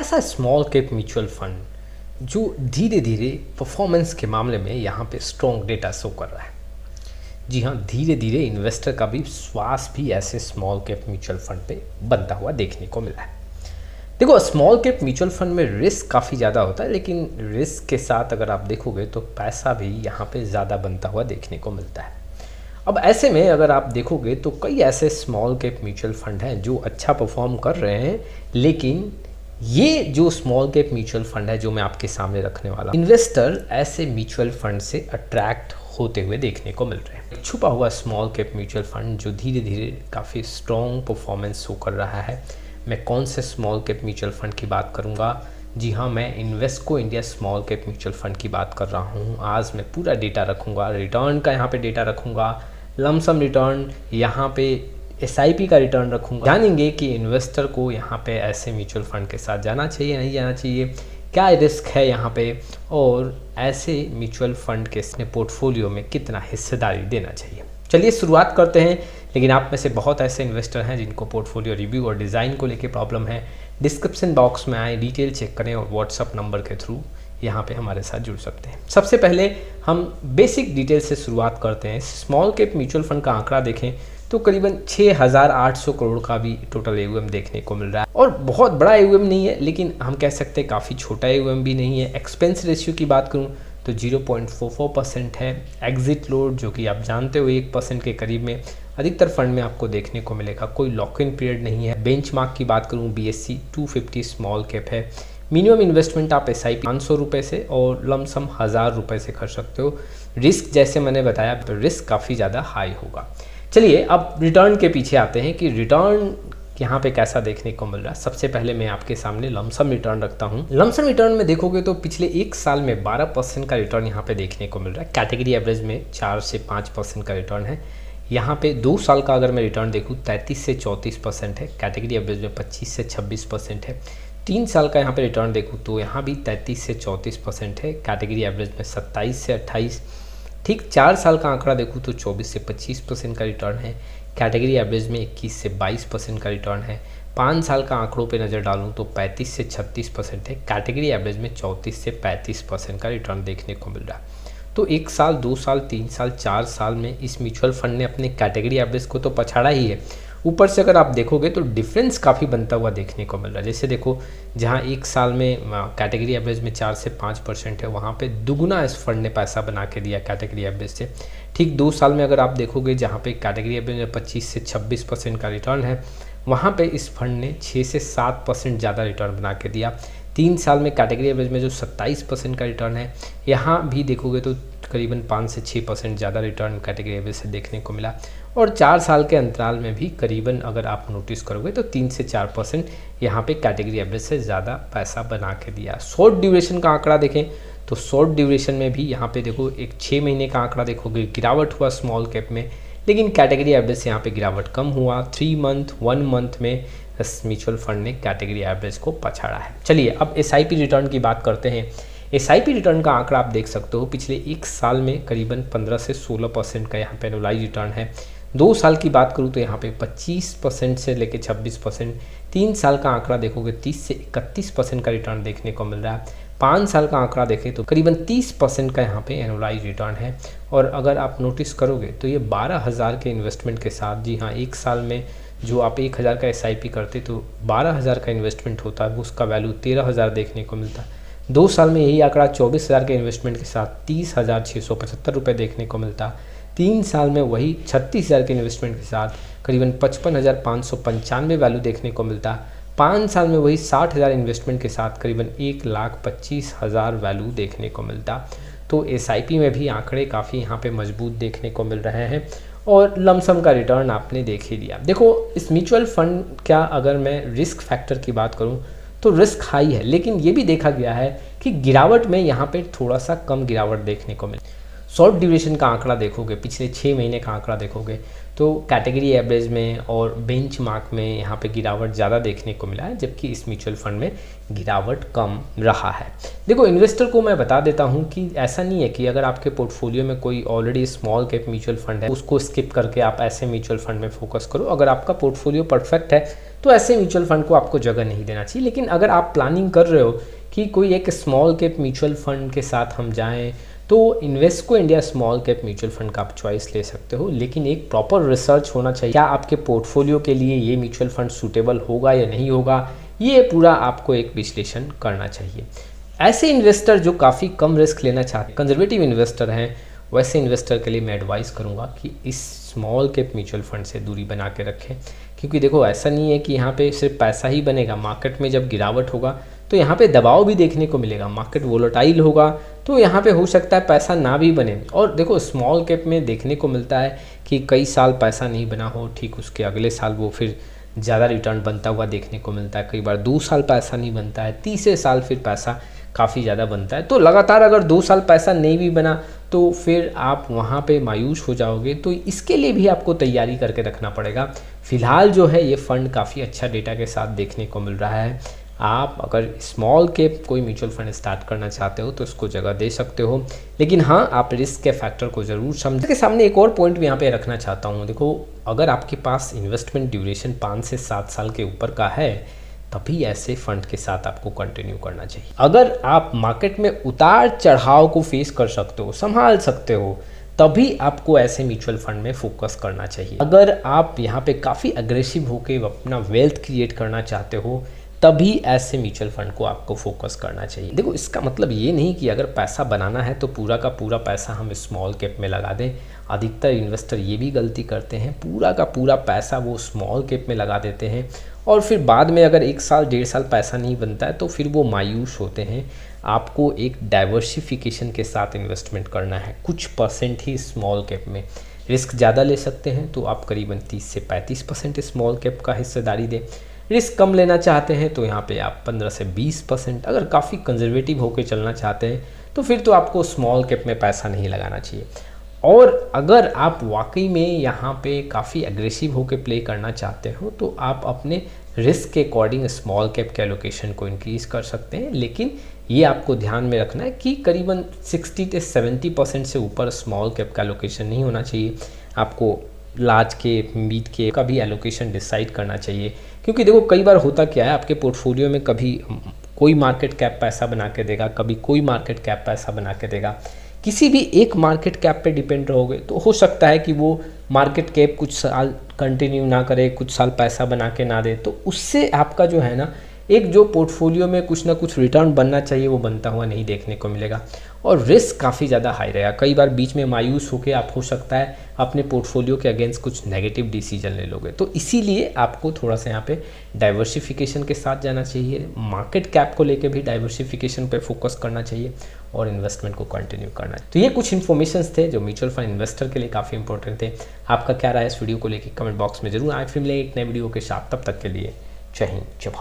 ऐसा small cap mutual fund जो धीरे धीरे परफॉर्मेंस के मामले में यहाँ पे स्ट्रॉन्ग डेटा शो कर रहा है। जी हाँ, धीरे धीरे इन्वेस्टर का भी विश्वास भी ऐसे स्मॉल कैप म्यूचुअल फंड पे बनता हुआ देखने को मिला है। देखो, स्मॉल कैप म्यूचुअल फंड में रिस्क काफ़ी ज़्यादा होता है, लेकिन रिस्क के साथ अगर आप देखोगे तो पैसा भी यहाँ पे ज़्यादा बनता हुआ देखने को मिलता है। अब ऐसे में अगर आप देखोगे तो कई ऐसे स्मॉल कैप म्यूचुअल फंड हैं जो अच्छा परफॉर्म कर रहे हैं, लेकिन ये जो स्मॉल कैप म्यूचुअल फंड है जो मैं आपके सामने रखने वाला, इन्वेस्टर ऐसे म्यूचुअल फंड से अट्रैक्ट होते हुए देखने को मिल रहे हैं। छुपा हुआ स्मॉल कैप म्यूचुअल फंड जो धीरे धीरे काफ़ी स्ट्रॉन्ग परफॉर्मेंस शो कर रहा है। मैं कौन से स्मॉल कैप म्यूचुअल फंड की बात करूंगा? जी हाँ, मैं Invesco India small cap mutual fund की बात कर रहा हूँ। आज मैं पूरा डेटा रखूँगा, रिटर्न का यहाँ पे डेटा रखूँगा, लमसम रिटर्न, यहाँ पे SIP का रिटर्न रखूँगा। जानेंगे कि इन्वेस्टर को यहाँ पे ऐसे म्यूचुअल फंड के साथ जाना चाहिए, नहीं जाना चाहिए, क्या रिस्क है यहाँ पे, और ऐसे म्यूचुअल फंड के अपने पोर्टफोलियो में कितना हिस्सेदारी देना चाहिए। चलिए शुरुआत करते हैं। लेकिन आप में से बहुत ऐसे इन्वेस्टर हैं जिनको पोर्टफोलियो रिव्यू और डिज़ाइन को लेकर प्रॉब्लम है। डिस्क्रिप्शन बॉक्स में आए, डिटेल चेक करें और व्हाट्सअप नंबर के थ्रू यहाँ पे हमारे साथ जुड़ सकते हैं। सबसे पहले हम बेसिक डिटेल से शुरुआत करते हैं। स्मॉल कैप म्यूचुअल फंड का आंकड़ा देखें तो करीबन 6,800 करोड़ का भी टोटल AUM देखने को मिल रहा है, और बहुत बड़ा AUM नहीं है, लेकिन हम कह सकते हैं काफ़ी छोटा AUM भी नहीं है। एक्सपेंस रेशियो की बात करूँ तो 0.44% है। एग्जिट लोड जो कि आप जानते हो 1% के करीब में अधिकतर फंड में आपको देखने को मिलेगा। कोई लॉक इन पीरियड नहीं है। बेंचमार्क की बात करूँ BSE 250 स्मॉल कैप है। मिनिमम इन्वेस्टमेंट आप SIP 500 रुपये से और लमसम 1000 रुपये से कर सकते हो। रिस्क जैसे मैंने बताया, तो रिस्क काफ़ी ज़्यादा हाई होगा। चलिए अब रिटर्न के पीछे आते हैं कि रिटर्न यहाँ पे कैसा देखने को मिल रहा है। सबसे पहले मैं आपके सामने लमसम रिटर्न रखता हूँ। लमसम रिटर्न में देखोगे तो पिछले एक साल में 12% का रिटर्न यहाँ पे देखने को मिल रहा है। कैटेगरी एवरेज में 4 से 5% का रिटर्न है। यहाँ पे 2 साल का अगर मैं रिटर्न देखूँ 33 से 34% है। कैटेगरी एवरेज में 25 से 26% है। 3 साल का यहाँ पे रिटर्न देखूँ तो यहाँ भी 33 से 34% है। कैटेगरी एवरेज में 27 से 28। ठीक 4 साल का आंकड़ा देखूँ तो 24 से 25% का रिटर्न है। कैटेगरी एवरेज में 21 से 22% का रिटर्न है। 5 साल का आंकड़ों पे नज़र डालूँ तो 35 से 36% है। कैटेगरी एवरेज में 34 से 35% का रिटर्न देखने को मिल रहा है। तो 1 साल, 2 साल, 3 साल, 4 साल में इस म्यूचुअल फंड ने अपने कैटेगरी एवरेज को तो पछाड़ा ही है, ऊपर से अगर आप देखोगे तो डिफरेंस काफ़ी बनता हुआ देखने को मिल रहा है। जैसे देखो, जहाँ 1 साल में कैटेगरी एवरेज में 4 से 5% है, वहाँ पे दुगुना इस फंड ने पैसा बना के दिया कैटेगरी एवरेज से। ठीक 2 साल में अगर आप देखोगे, जहाँ पे कैटेगरी एवरेज में 25 से 26% का रिटर्न है, वहाँ पे इस फंड ने 6 से 7% ज़्यादा रिटर्न बना के दिया। 3 साल में कैटेगरी एवरेज में जो 27% का रिटर्न है, यहाँ भी देखोगे तो करीबन 5 से 6% ज़्यादा रिटर्न कैटेगरी एवरेज से देखने को मिला। और 4 साल के अंतराल में भी करीबन अगर आप नोटिस करोगे तो 3 से 4% यहाँ पे कैटेगरी एवरेज से ज़्यादा पैसा बना के दिया। शॉर्ट ड्यूरेशन का आंकड़ा देखें तो शॉर्ट ड्यूरेशन में भी यहाँ पे देखो एक 6 महीने का आंकड़ा देखोगे, गिरावट हुआ स्मॉल कैप में, लेकिन कैटेगरी एवरेज से यहाँ पे गिरावट कम हुआ। 3 मंथ, 1 मंथ में इस म्यूचुअल फंड ने कैटेगरी एवरेज को पछाड़ा है। चलिए अब SIP रिटर्न की बात करते हैं। SIP रिटर्न का आंकड़ा आप देख सकते हो, पिछले 1 साल में करीबन 15 से 16% का यहाँ पे एनुअलाइज रिटर्न है। 2 साल की बात करूँ तो यहाँ पे 25% से लेके 26%। 3 साल का आंकड़ा देखोगे 30 से 31% का रिटर्न देखने को मिल रहा है। 5 साल का आंकड़ा देखें तो करीबन 30% का यहाँ पे एनुअलाइज रिटर्न है। और अगर आप नोटिस करोगे तो ये 12,000 के इन्वेस्टमेंट के साथ, जी हाँ, 1 साल में जो आप 1,000 का SIP करते तो 12,000 का इन्वेस्टमेंट होता है, उसका वैल्यू 13,000 देखने को मिलता है। 2 साल में यही आंकड़ा 24,000 के इन्वेस्टमेंट के साथ 30,675 रुपये देखने को मिलता। 3 साल में वही 36,000 के इन्वेस्टमेंट के साथ करीबन 55,595 वैल्यू देखने को मिलता। 5 साल में वही 60,000 इन्वेस्टमेंट के साथ करीबन 1,25,000 वैल्यू देखने को मिलता। तो SIP में भी आंकड़े काफ़ी यहाँ पे मजबूत देखने को मिल रहे हैं, और लमसम का रिटर्न आपने देख ही लिया। देखो, इस म्यूचुअल फंड क्या, अगर मैं रिस्क फैक्टर की बात करूँ तो रिस्क हाई है, लेकिन ये भी देखा गया है कि गिरावट में यहाँ पे थोड़ा सा कम गिरावट देखने को मिली। शॉर्ट ड्यूरेशन का आंकड़ा देखोगे, पिछले 6 महीने का आंकड़ा देखोगे तो कैटेगरी एवरेज में और बेंचमार्क में यहाँ पे गिरावट ज़्यादा देखने को मिला है, जबकि इस म्यूचुअल फंड में गिरावट कम रहा है। देखो, इन्वेस्टर को मैं बता देता हूँ कि ऐसा नहीं है कि अगर आपके पोर्टफोलियो में कोई already small cap mutual fund है उसको स्किप करके आप ऐसे म्यूचुअल फंड में फोकस करो। अगर आपका पोर्टफोलियो परफेक्ट है तो ऐसे म्यूचुअल फंड को आपको जगह नहीं देना चाहिए। लेकिन अगर आप प्लानिंग कर रहे हो कि कोई एक स्मॉल कैप म्यूचुअल फंड के साथ हम जाएं, तो Invesco India small cap mutual fund का आप चॉइस ले सकते हो, लेकिन एक प्रॉपर रिसर्च होना चाहिए। क्या आपके पोर्टफोलियो के लिए ये म्यूचुअल फंड सूटेबल होगा या नहीं होगा, ये पूरा आपको एक विश्लेषण करना चाहिए। ऐसे इन्वेस्टर जो काफ़ी कम रिस्क लेना चाहते हैं, कंजर्वेटिव इन्वेस्टर हैं, वैसे इन्वेस्टर के लिए मैं एडवाइस करूंगा कि इस स्मॉल कैप म्यूचुअल फंड से दूरी बना के रखें। क्योंकि देखो ऐसा नहीं है कि यहाँ पे सिर्फ पैसा ही बनेगा, मार्केट में जब गिरावट होगा तो यहाँ पे दबाव भी देखने को मिलेगा, मार्केट वोलेटाइल होगा, तो यहाँ पे हो सकता है पैसा ना भी बने। और देखो स्मॉल कैप में देखने को मिलता है कि कई साल पैसा नहीं बना हो, ठीक उसके अगले साल वो फिर ज़्यादा रिटर्न बनता हुआ देखने को मिलता है। कई बार 2 साल पैसा नहीं बनता है, तीसरे साल फिर पैसा काफ़ी ज़्यादा बनता है। तो लगातार अगर 2 साल पैसा नहीं भी बना तो फिर आप वहाँ पे मायूस हो जाओगे। तो इसके लिए भी आपको तैयारी करके रखना पड़ेगा। फ़िलहाल जो है ये फ़ंड काफ़ी अच्छा डेटा के साथ देखने को मिल रहा है। आप अगर स्मॉल कैप कोई म्यूचुअल फंड स्टार्ट करना चाहते हो तो इसको जगह दे सकते हो, लेकिन हाँ आप रिस्क के फैक्टर को ज़रूर समझें। के सामने एक और पॉइंट भी यहाँ पे रखना चाहता हूँ। देखो अगर आपके पास इन्वेस्टमेंट ड्यूरेशन 5 से 7 साल के ऊपर का है, तभी ऐसे फंड के साथ आपको कंटिन्यू करना चाहिए। अगर आप मार्केट में उतार चढ़ाव को फेस कर सकते हो, संभाल सकते हो, तभी आपको ऐसे म्यूचुअल फंड में फोकस करना चाहिए। अगर आप यहाँ पे काफ़ी अग्रेसिव होकर अपना वेल्थ क्रिएट करना चाहते हो, तभी ऐसे म्यूचुअल फंड को आपको फोकस करना चाहिए। देखो इसका मतलब ये नहीं कि अगर पैसा बनाना है तो पूरा का पूरा पैसा हम स्मॉल कैप में लगा दें। अधिकतर इन्वेस्टर ये भी गलती करते हैं, पूरा का पूरा पैसा वो स्मॉल कैप में लगा देते हैं और फिर बाद में अगर 1 साल 1.5 साल पैसा नहीं बनता है तो फिर वो मायूस होते हैं। आपको एक डाइवर्सिफिकेशन के साथ इन्वेस्टमेंट करना है। कुछ परसेंट ही स्मॉल कैप में, रिस्क ज़्यादा ले सकते हैं तो आप करीबन 30 से 35% स्मॉल कैप का हिस्सेदारी दें। रिस्क कम लेना चाहते हैं तो यहाँ पे आप 15 से 20%, अगर काफ़ी कंजर्वेटिव होकर चलना चाहते हैं तो फिर तो आपको स्मॉल कैप में पैसा नहीं लगाना चाहिए। और अगर आप वाकई में यहाँ पे काफ़ी एग्रेसिव होकर प्ले करना चाहते हो तो आप अपने रिस्क के अकॉर्डिंग स्मॉल कैप के एलोकेशन को इंक्रीज़ कर सकते हैं। लेकिन ये आपको ध्यान में रखना है कि करीबन 60 से 70% से ऊपर स्मॉल कैप का एलोकेशन नहीं होना चाहिए। आपको लार्ज के, मिड के का भी एलोकेशन डिसाइड करना चाहिए। क्योंकि देखो कई बार होता क्या है, आपके पोर्टफोलियो में कभी कोई मार्केट कैप पैसा बना के देगा, कभी कोई मार्केट कैप पैसा बना के देगा। किसी भी एक मार्केट कैप पे डिपेंड रहोगे तो हो सकता है कि वो मार्केट कैप कुछ साल कंटिन्यू ना करे, कुछ साल पैसा बना के ना दे, तो उससे आपका जो है ना एक जो पोर्टफोलियो में कुछ ना कुछ रिटर्न बनना चाहिए वो बनता हुआ नहीं देखने को मिलेगा और रिस्क काफ़ी ज़्यादा हाई रहेगा। कई बार बीच में मायूस होकर आप हो सकता है अपने पोर्टफोलियो के अगेंस्ट कुछ नेगेटिव डिसीजन ले लोगे। तो इसीलिए आपको थोड़ा सा यहाँ पे डाइवर्सिफिकेशन के साथ जाना चाहिए, मार्केट कैप को लेके भी डाइवर्सिफिकेशन पे फोकस करना चाहिए और इन्वेस्टमेंट को कंटिन्यू करना है। तो ये कुछ इन्फॉर्मेशंस थे जो म्यूचुअल फंड इन्वेस्टर के लिए काफ़ी इंपॉर्टेंट थे। आपका क्या राय है इस वीडियो को लेकर कमेंट बॉक्स में जरूर आए। फिर मिलेंगे एक नए वीडियो के साथ, तब तक के लिए जय हिंद जय भारत।